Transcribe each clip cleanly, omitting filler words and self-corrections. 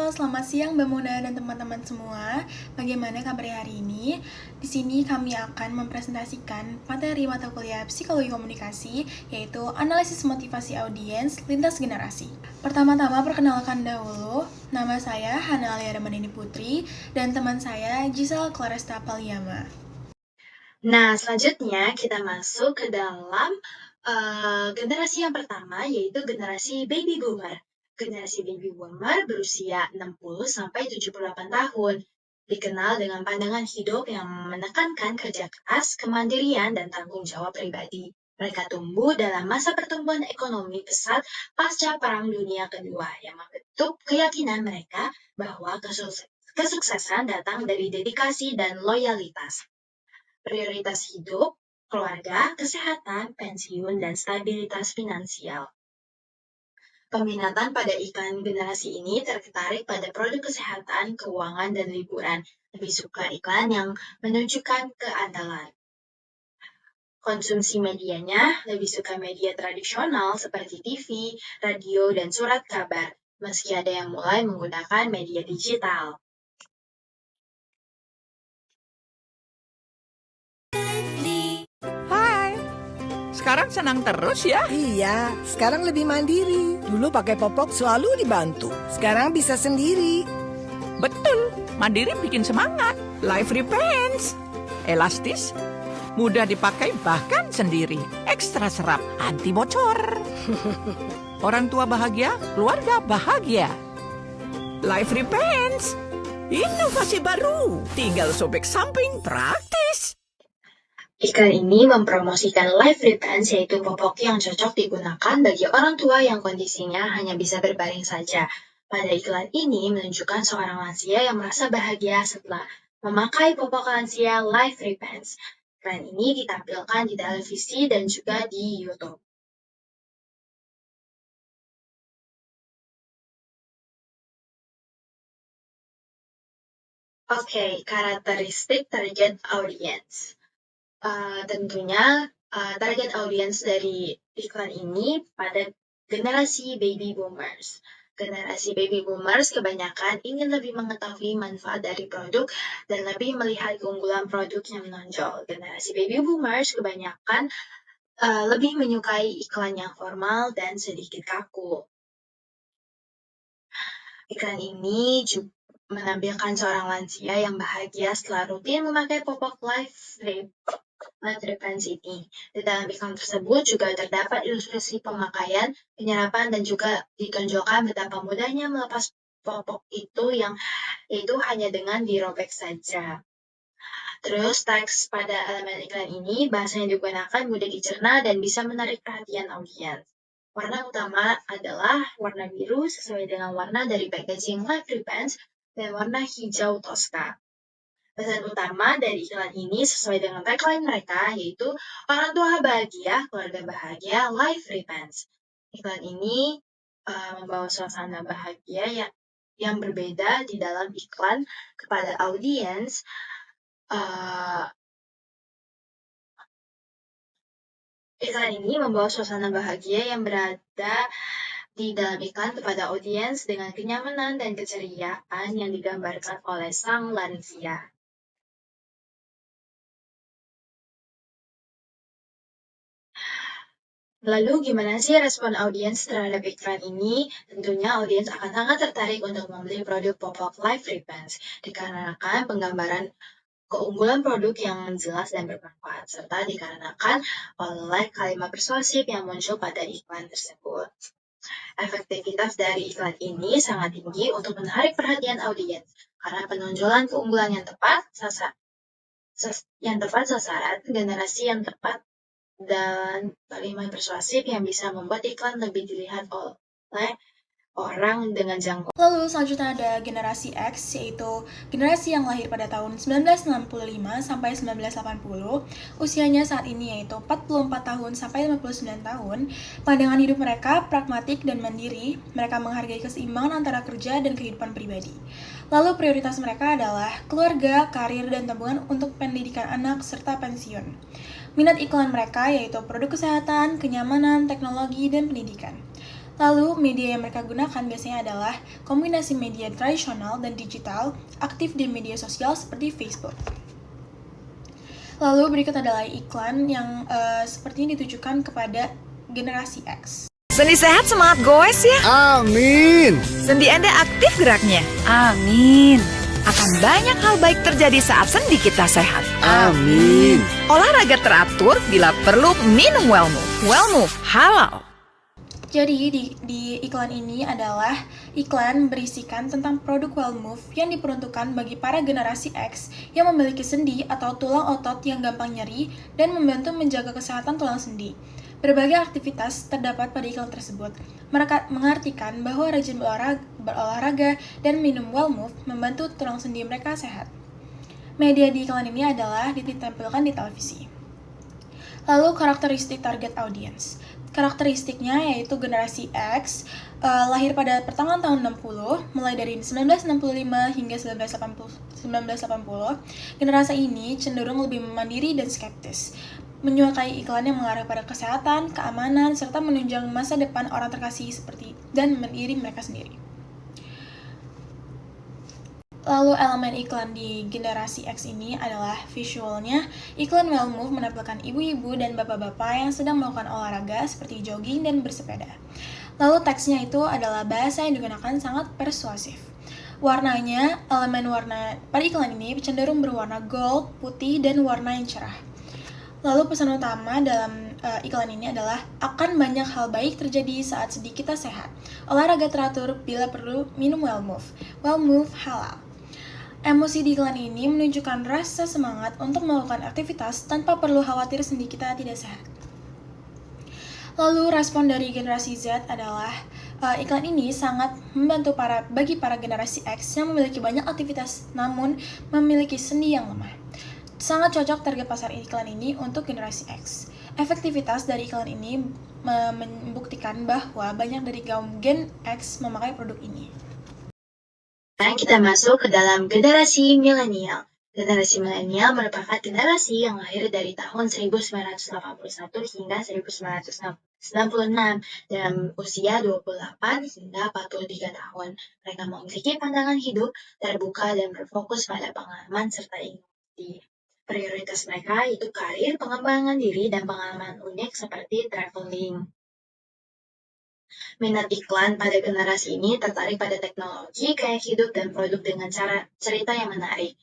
Halo, selamat siang Mbak Mona dan teman-teman semua. Bagaimana kabarnya hari ini? Di sini kami akan mempresentasikan materi mata kuliah Psikologi Komunikasi, yaitu Analisis Motivasi Audiens Lintas Generasi. Pertama-tama perkenalkan dahulu, nama saya Hana Alia Ramadhani Putri dan teman saya Giselle Claresta Paliama. Nah, selanjutnya kita masuk ke dalam generasi yang pertama, yaitu generasi baby boomer. Generasi baby boomer berusia 60-78 tahun. Dikenal dengan pandangan hidup yang menekankan kerja keras, kemandirian, dan tanggung jawab pribadi. Mereka tumbuh dalam masa pertumbuhan ekonomi pesat pasca Perang Dunia Kedua yang membentuk keyakinan mereka bahwa kesuksesan datang dari dedikasi dan loyalitas. Prioritas hidup, keluarga, kesehatan, pensiun, dan stabilitas finansial. Peminatan pada iklan generasi ini tertarik pada produk kesehatan, keuangan, dan liburan. Lebih suka iklan yang menunjukkan keandalan. Konsumsi medianya lebih suka media tradisional seperti TV, radio, dan surat kabar, meski ada yang mulai menggunakan media digital. Sekarang senang terus ya? Iya, sekarang lebih mandiri. Dulu pakai popok selalu dibantu. Sekarang bisa sendiri. Betul, mandiri bikin semangat. Life Repens. Elastis, mudah dipakai bahkan sendiri. Ekstra serap, anti bocor. Orang tua bahagia, keluarga bahagia. Life Repens. Inovasi baru, tinggal sobek samping praktis. Iklan ini mempromosikan Life Repens, yaitu popok yang cocok digunakan bagi orang tua yang kondisinya hanya bisa berbaring saja. Pada iklan ini menunjukkan seorang lansia yang merasa bahagia setelah memakai popok lansia Life Repens. Iklan ini ditampilkan di televisi dan juga di YouTube. Oke, karakteristik target audience. Tentunya target audiens dari iklan ini pada generasi baby boomers. Generasi baby boomers kebanyakan ingin lebih mengetahui manfaat dari produk dan lebih melihat keunggulan produk yang menonjol. Generasi baby boomers kebanyakan lebih menyukai iklan yang formal dan sedikit kaku. Iklan ini juga menampilkan seorang lansia yang bahagia setelah rutin memakai popok Life Repens ini. Di dalam iklan tersebut juga terdapat ilustrasi pemakaian, penyerapan, dan juga ditonjolkan betapa mudahnya melepas popok itu hanya dengan dirobek saja. Terus teks pada elemen iklan ini, bahasa yang digunakan mudah dicerna dan bisa menarik perhatian audiens. Warna utama adalah warna biru sesuai dengan warna dari packaging Life Repens dan warna hijau Tosca. Pesan utama dari iklan ini sesuai dengan tagline mereka, yaitu orang tua bahagia, keluarga bahagia, Life Repens. Iklan ini membawa suasana bahagia yang berbeda di dalam iklan kepada audiens. Iklan ini membawa suasana bahagia yang berada di dalam iklan kepada audiens dengan kenyamanan dan keceriaan yang digambarkan oleh sang lansia. Lalu gimana sih respon audiens terhadap iklan ini? Tentunya audiens akan sangat tertarik untuk membeli produk popok Life Repens dikarenakan penggambaran keunggulan produk yang jelas dan bermanfaat, serta dikarenakan oleh kalimat persuasif yang muncul pada iklan tersebut. Efektivitas dari iklan ini sangat tinggi untuk menarik perhatian audiens karena penonjolan keunggulan yang tepat sasaran, generasi yang tepat, dan kalimat persuasif yang bisa membuat iklan lebih dilihat oleh orang dengan jangkauan. Lalu selanjutnya ada generasi X, yaitu generasi yang lahir pada tahun 1965 sampai 1980. Usianya saat ini yaitu 44 tahun sampai 59 tahun. Pandangan hidup mereka pragmatik dan mandiri. Mereka menghargai keseimbangan antara kerja dan kehidupan pribadi. Lalu prioritas mereka adalah keluarga, karir, dan tabungan untuk pendidikan anak serta pensiun. Minat iklan mereka yaitu produk kesehatan, kenyamanan, teknologi, dan pendidikan. Lalu, media yang mereka gunakan biasanya adalah kombinasi media tradisional dan digital, aktif di media sosial seperti Facebook. Lalu berikut adalah iklan yang sepertinya ditujukan kepada generasi X. Sendi sehat semangat goes ya. Amin. Sendi Anda aktif geraknya. Amin. Akan banyak hal baik terjadi saat sendi kita sehat. Amin. Olahraga teratur, bila perlu minum Wellmove. Wellmove halal. Jadi di iklan ini adalah iklan berisikan tentang produk Wellmove yang diperuntukkan bagi para generasi X yang memiliki sendi atau tulang otot yang gampang nyeri dan membantu menjaga kesehatan tulang sendi. Berbagai aktivitas terdapat pada iklan tersebut. Mereka mengartikan bahwa rajin berolahraga dan minum Wellmove membantu tulang sendi mereka sehat. Media di iklan ini adalah ditampilkan di televisi. Lalu karakteristik target audience. Karakteristiknya yaitu generasi X, lahir pada pertengahan tahun 60, mulai dari 1965 hingga 1980. Generasi ini cenderung lebih mandiri dan skeptis, menyukai iklan yang mengarah pada kesehatan, keamanan, serta menunjang masa depan orang terkasih dan mengiring mereka sendiri. Lalu elemen iklan di generasi X ini adalah visualnya. Iklan Wellmove menampilkan ibu-ibu dan bapak-bapak yang sedang melakukan olahraga seperti jogging dan bersepeda. Lalu teksnya itu adalah bahasa yang digunakan sangat persuasif. Warnanya, elemen warna pada iklan ini cenderung berwarna gold, putih, dan warna yang cerah. Lalu pesan utama dalam iklan ini adalah akan banyak hal baik terjadi saat sendi kita sehat. Olahraga teratur, bila perlu minum Wellmove. Wellmove halal. Emosi di iklan ini menunjukkan rasa semangat untuk melakukan aktivitas tanpa perlu khawatir sendi kita tidak sehat. Lalu respon dari generasi Z adalah iklan ini sangat membantu bagi para generasi X yang memiliki banyak aktivitas namun memiliki sendi yang lemah. Sangat cocok target pasar iklan ini untuk generasi X. Efektivitas dari iklan ini membuktikan bahwa banyak dari kaum Gen X memakai produk ini. Sekarang kita masuk ke dalam generasi milenial. Generasi milenial merupakan generasi yang lahir dari tahun 1981 hingga 1996 dalam usia 28 hingga 43 tahun. Mereka memiliki pandangan hidup terbuka dan berfokus pada pengalaman serta inovasi. Prioritas mereka yaitu karir, pengembangan diri, dan pengalaman unik seperti traveling. Minat iklan pada generasi ini tertarik pada teknologi, gaya hidup, dan produk dengan cerita yang menarik.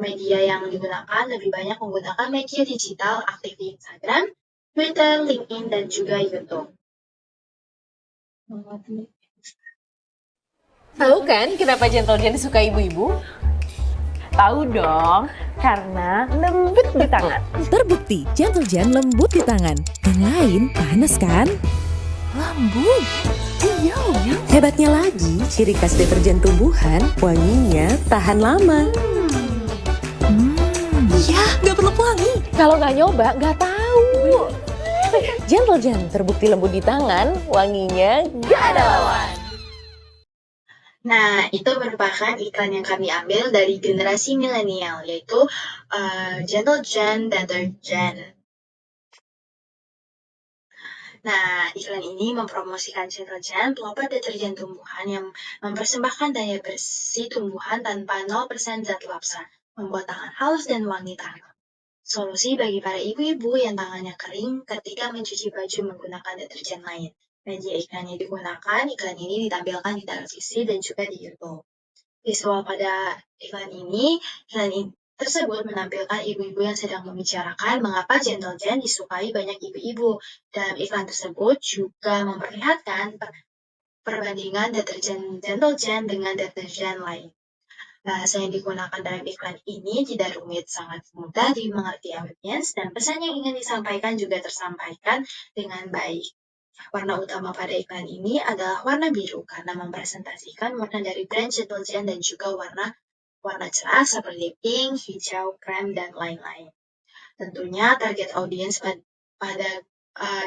Media yang digunakan lebih banyak menggunakan media digital aktif di Instagram, Twitter, LinkedIn, dan juga YouTube. Tahu kan kenapa Gentle Gen disukai ibu-ibu? Tahu dong, karena lembut di tangan. Terbukti Gentle Gen lembut di tangan. Yang lain panas kan? Lembut? Iya. Hebatnya lagi, ciri khas deterjen tumbuhan, wanginya tahan lama. Iya, nggak perlu pewangi. Kalau nggak nyoba, nggak tahu. Gentle Gen terbukti lembut di tangan, wanginya nggak ada lawan. Nah, itu merupakan iklan yang kami ambil dari generasi milenial, yaitu Gentle Gen Deterjen. Nah, iklan ini mempromosikan Gentle Gen, pelopor deterjen tumbuhan yang mempersembahkan daya bersih tumbuhan tanpa 0% zat lapsa, membuat tangan halus dan wangi tangan. Solusi bagi para ibu-ibu yang tangannya kering ketika mencuci baju menggunakan deterjen lain. Media iklan yang digunakan, iklan ini ditampilkan di televisi dan juga di YouTube. Visual pada iklan tersebut menampilkan ibu-ibu yang sedang membicarakan mengapa Gentle Gen disukai banyak ibu-ibu. Dalam iklan tersebut juga memperlihatkan perbandingan deterjen Gentle Gen dengan deterjen lain. Bahasa yang digunakan dalam iklan ini tidak rumit, sangat mudah dimengerti audiens, dan pesan yang ingin disampaikan juga tersampaikan dengan baik. Warna utama pada iklan ini adalah warna biru karena mempresentasikan warna dari brand Gentle Gen dan juga warna cerah seperti pink, hijau, krem, dan lain-lain. Tentunya target audiens pada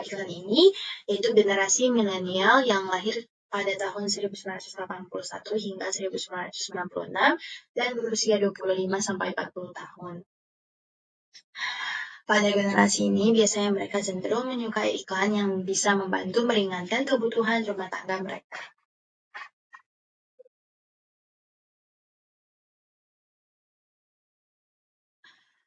iklan ini yaitu generasi milenial yang lahir pada tahun 1981 hingga 1996 dan berusia 25 sampai 40 tahun. Pada generasi ini, biasanya mereka cenderung menyukai iklan yang bisa membantu meringankan kebutuhan rumah tangga mereka.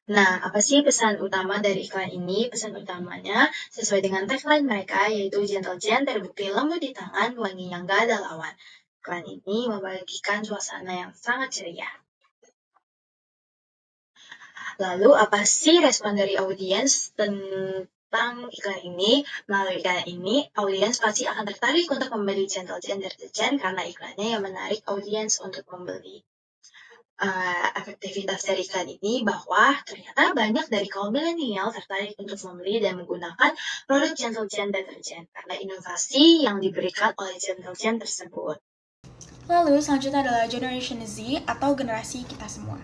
Nah, apa sih pesan utama dari iklan ini? Pesan utamanya sesuai dengan tagline mereka, yaitu Gentle Gen, terbukti lembut di tangan, wangi yang gak ada lawan. Iklan ini membagikan suasana yang sangat ceria. Lalu, apa sih respon dari audiens tentang iklan ini? Melalui iklan ini, audiens pasti akan tertarik untuk membeli Gentle Gen deterjen karena iklannya yang menarik audiens untuk membeli. Efektivitas dari iklan ini bahwa ternyata banyak dari kaum milenial tertarik untuk membeli dan menggunakan produk Gentle Gen deterjen karena inovasi yang diberikan oleh Gentle Gen tersebut. Lalu selanjutnya adalah Generation Z atau generasi kita semua.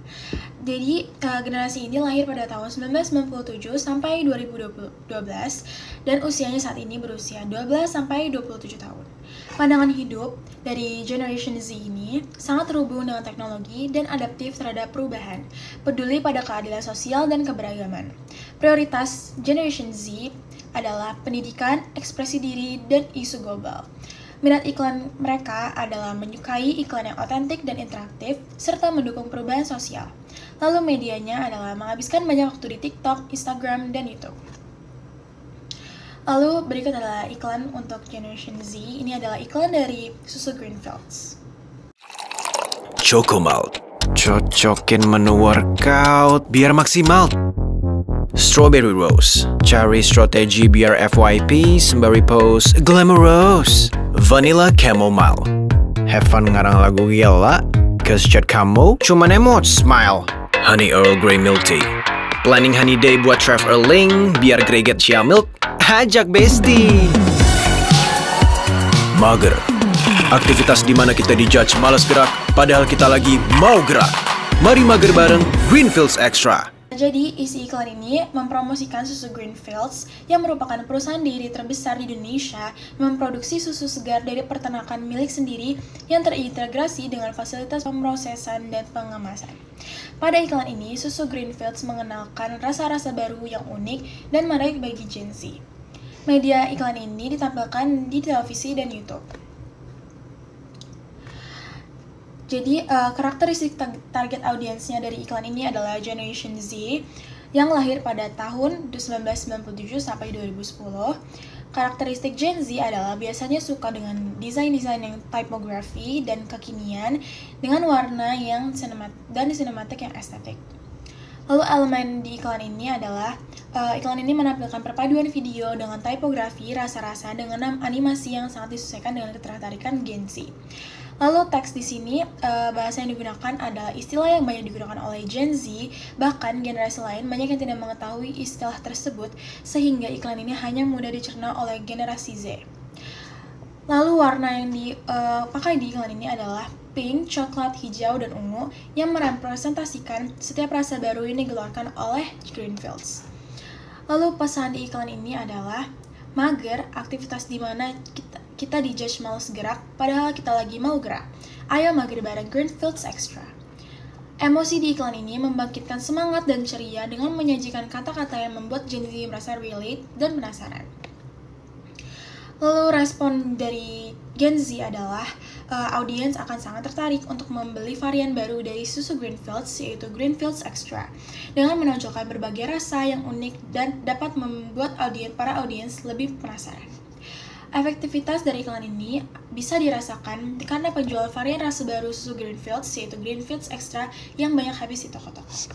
Jadi generasi ini lahir pada tahun 1997 sampai 2012 dan usianya saat ini berusia 12 sampai 27 tahun. Pandangan hidup dari Generation Z ini sangat terhubung dengan teknologi dan adaptif terhadap perubahan, peduli pada keadilan sosial dan keberagaman. Prioritas Generation Z adalah pendidikan, ekspresi diri, dan isu global. Minat iklan mereka adalah menyukai iklan yang otentik dan interaktif, serta mendukung perubahan sosial. Lalu medianya adalah menghabiskan banyak waktu di TikTok, Instagram, dan YouTube. Lalu berikut adalah iklan untuk Generation Z. Ini adalah iklan dari susu Greenfields. Chocomalt, cocokin menu workout biar maksimal. Strawberry Rose, cari strategi biar FYP sembari pose glamorous. Vanilla Chamomile, have fun ngarang lagu gila, cause chat kamu cuman emot smile. Honey Earl Grey Milk Tea, planning honey day buat traveling biar greget chia milk, ajak bestie. Mager, aktivitas di mana kita dijudge malas gerak, padahal kita lagi mau gerak. Mari mager bareng Greenfields Extra. Jadi, isi iklan ini mempromosikan susu Greenfields yang merupakan perusahaan dairy terbesar di Indonesia yang memproduksi susu segar dari peternakan milik sendiri yang terintegrasi dengan fasilitas pemrosesan dan pengemasan. Pada iklan ini, susu Greenfields mengenalkan rasa-rasa baru yang unik dan menarik bagi Gen Z. Media iklan ini ditampilkan di televisi dan YouTube. Jadi, karakteristik target audiensnya dari iklan ini adalah Generation Z yang lahir pada tahun 1997 sampai 2010. Karakteristik Gen Z adalah biasanya suka dengan desain-desain yang typography dan kekinian dengan warna yang sinematik yang estetik. Lalu elemen di iklan ini adalah iklan ini menampilkan perpaduan video dengan typografi, rasa-rasa dengan animasi yang sangat disesuaikan dengan ketertarikan Gen Z. Lalu teks di sini bahasa yang digunakan adalah istilah yang banyak digunakan oleh Gen Z, bahkan generasi lain banyak yang tidak mengetahui istilah tersebut sehingga iklan ini hanya mudah dicerna oleh generasi Z. Lalu warna yang dipakai di iklan ini adalah pink, coklat, hijau, dan ungu yang merepresentasikan setiap rasa baru yang dikeluarkan oleh Greenfields. Lalu pesan di iklan ini adalah mager, aktivitas di mana kita dijudge malas gerak, padahal kita lagi mau gerak. Ayo mager bareng Greenfields Extra. Emosi di iklan ini membangkitkan semangat dan ceria dengan menyajikan kata-kata yang membuat Gen Z merasa relate dan penasaran. Lalu respon dari Gen Z adalah audiens akan sangat tertarik untuk membeli varian baru dari susu Greenfields, yaitu Greenfields Extra, dengan menonjolkan berbagai rasa yang unik dan dapat membuat para audiens lebih penasaran. Efektivitas dari iklan ini bisa dirasakan karena penjual varian rasa baru susu Greenfields, yaitu Greenfields Extra, yang banyak habis di toko-toko.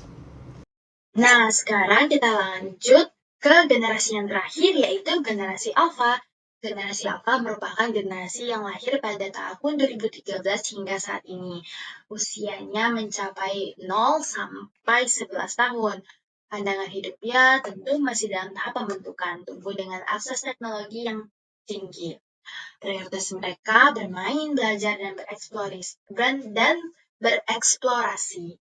Nah, sekarang kita lanjut ke generasi yang terakhir, yaitu generasi Alpha. Generasi Alpha merupakan generasi yang lahir pada tahun 2013 hingga saat ini. Usianya mencapai 0 sampai 11 tahun. Pandangan hidupnya tentu masih dalam tahap pembentukan, tumbuh dengan akses teknologi yang tinggi. Prioritas mereka bermain, belajar, dan bereksplorasi.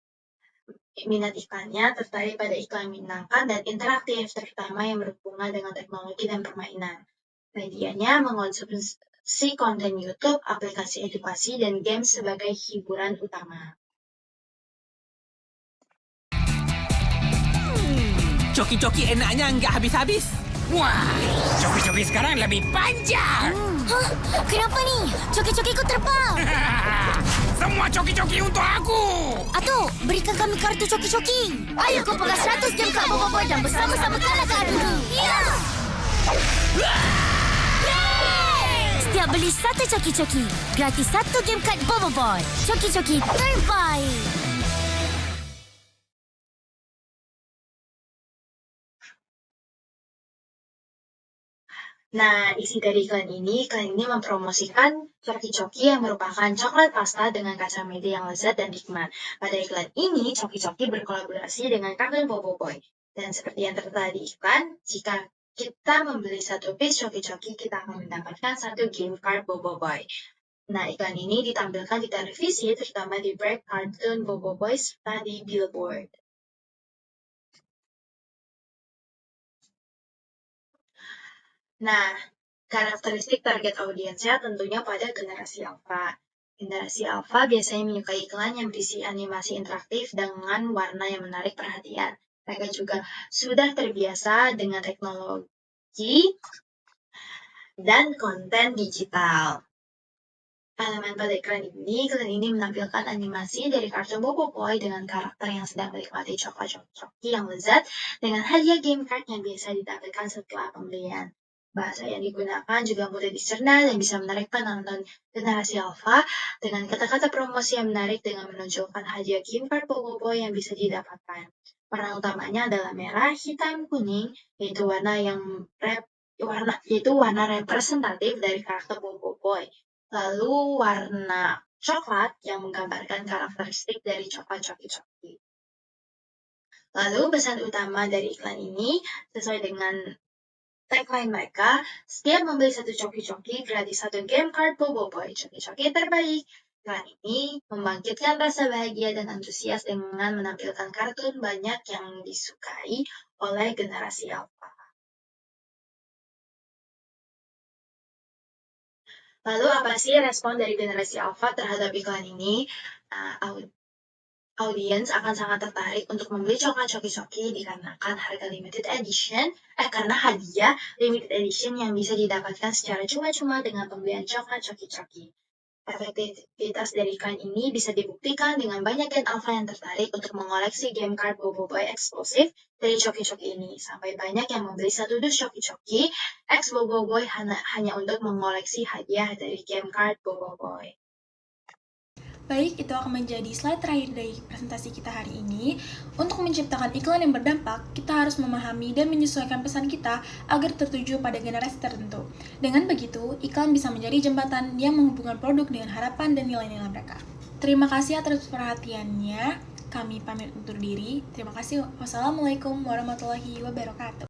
Minat iklannya tertarik pada iklan menyenangkan dan interaktif, terutama yang berhubungan dengan teknologi dan permainan. Medianya mengonsumsi konten YouTube, aplikasi edukasi, dan game sebagai hiburan utama. Coki-coki enaknya nggak habis-habis. Wah, coki-coki sekarang lebih panjang. Hah? Kenapa nih? Coki-cokiku terbang. Semua coki-coki untuk aku. Atau berikan kami kartu coki-coki. Ayo kau pegang 100 game card Boboiboy dan bersama-sama kalahkan aku. Ya! Setiap beli 1 coki-coki, gratis 1 game card Boboiboy. Coki-coki terbaik. Nah, isi dari iklan ini mempromosikan coki-coki yang merupakan coklat pasta dengan kacamata yang lezat dan nikmat. Pada iklan ini, coki-coki berkolaborasi dengan kartun Boboiboy. Dan seperti yang tertera di iklan, jika kita membeli 1 piece coki-coki, kita akan mendapatkan 1 game card Boboiboy. Nah, iklan ini ditampilkan di televisi, terutama di break kartun Boboiboy serta di billboard. Nah, karakteristik target audiensnya tentunya pada generasi alpha. Generasi alpha biasanya menyukai iklan yang berisi animasi interaktif dengan warna yang menarik perhatian. Mereka juga sudah terbiasa dengan teknologi dan konten digital. Elemen pada iklan ini menampilkan animasi dari kartun Boboiboy dengan karakter yang sedang menikmati coklat-coki yang lezat dengan hadiah game card yang biasa didapatkan setelah pembelian. Bahasa yang digunakan juga mudah dicerna dan bisa menarik penonton generasi alpha dengan kata-kata promosi yang menarik dengan menunjukkan hadiah game card Boboiboy yang bisa didapatkan. Warna utamanya adalah merah, hitam, kuning, yaitu warna representatif dari karakter Boboiboy. Lalu warna coklat yang menggambarkan karakteristik dari coklat coki-coki. Lalu pesan utama dari iklan ini sesuai dengan tagline mereka, setiap membeli 1 coki-coki gratis 1 game card Boboiboy, coki-coki terbaik. Iklan ini membangkitkan rasa bahagia dan antusias dengan menampilkan kartun banyak yang disukai oleh generasi alpha. Lalu apa sih respon dari generasi alpha terhadap iklan ini? Audiens akan sangat tertarik untuk membeli coklat coki-coki dikarenakan harga karena hadiah limited edition yang bisa didapatkan secara cuma-cuma dengan pembelian coklat coki-coki. Efektivitas dari iklan ini bisa dibuktikan dengan banyak gen alpha yang tertarik untuk mengoleksi game card Boboiboy eksklusif dari coki-coki ini. Sampai banyak yang membeli 1 dus coki-coki X Boboiboy hanya untuk mengoleksi hadiah dari game card Boboiboy. Baik, itu akan menjadi slide terakhir dari presentasi kita hari ini. Untuk menciptakan iklan yang berdampak, kita harus memahami dan menyesuaikan pesan kita agar tertuju pada generasi tertentu. Dengan begitu, iklan bisa menjadi jembatan yang menghubungkan produk dengan harapan dan nilai-nilai mereka. Terima kasih atas perhatiannya. Kami pamit undur diri. Terima kasih. Wassalamualaikum warahmatullahi wabarakatuh.